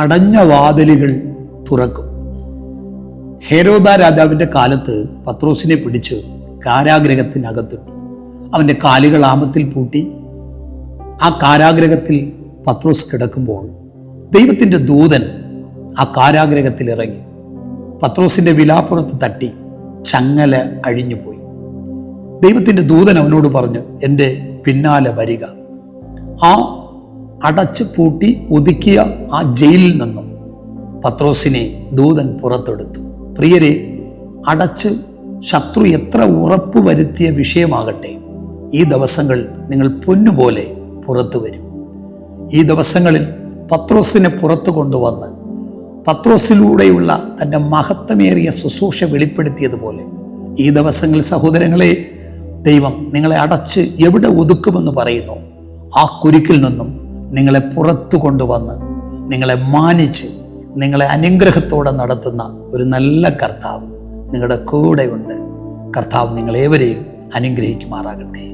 അടഞ്ഞ വാതിലുകൾ തുറക്കും. ഹെരോദാ രാജാവിൻ്റെ കാലത്ത് പത്രോസിനെ പിടിച്ച് കാരാഗ്രഹത്തിനകത്തിട്ടു. അവൻ്റെ കാലുകൾ ആമത്തിൽ പൂട്ടി. ആ കാരാഗ്രഹത്തിൽ പത്രോസ് കിടക്കുമ്പോൾ ദൈവത്തിൻ്റെ ദൂതൻ ആ കാരാഗ്രഹത്തിൽ ഇറങ്ങി പത്രോസിൻ്റെ വിലാപ്പുറത്ത് തട്ടി ചങ്ങല അഴിഞ്ഞുപോയി. ദൈവത്തിൻ്റെ ദൂതൻ അവനോട് പറഞ്ഞു, എൻ്റെ പിന്നാലെ വരിക. ആ അടച്ച് പൂട്ടി ഒതുക്കിയ ആ ജയിലിൽ നിന്നും പത്രോസിനെ ദൂതൻ പുറത്തെടുത്തു. പ്രിയരെ, അടച്ച് ശത്രു എത്ര ഉറപ്പ് വരുത്തിയ വിഷയമാകട്ടെ, ഈ ദിവസങ്ങൾ നിങ്ങൾ പൊന്നുപോലെ പുറത്തു വരും. ഈ ദിവസങ്ങളിൽ പത്രോസിനെ പുറത്തു കൊണ്ടുവന്ന് പത്രോസിലൂടെയുള്ള തൻ്റെ മഹത്വമേറിയ ശുശ്രൂഷ വെളിപ്പെടുത്തിയതുപോലെ ഈ ദിവസങ്ങളിൽ സഹോദരങ്ങളെ, ദൈവം നിങ്ങളെ അടച്ച് എവിടെ ഒതുക്കുമെന്ന് പറയുന്നു, ആ കുരുക്കിൽ നിന്നും നിങ്ങളെ പുറത്തു കൊണ്ടുവന്ന് നിങ്ങളെ മാനിച്ച് നിങ്ങളെ അനുഗ്രഹത്തോടെ നടത്തുന്ന ഒരു നല്ല കർത്താവ് നിങ്ങളുടെ കൂടെയുണ്ട്. കർത്താവ് നിങ്ങളേവരെയും അനുഗ്രഹിക്കുമാറാകട്ടെ.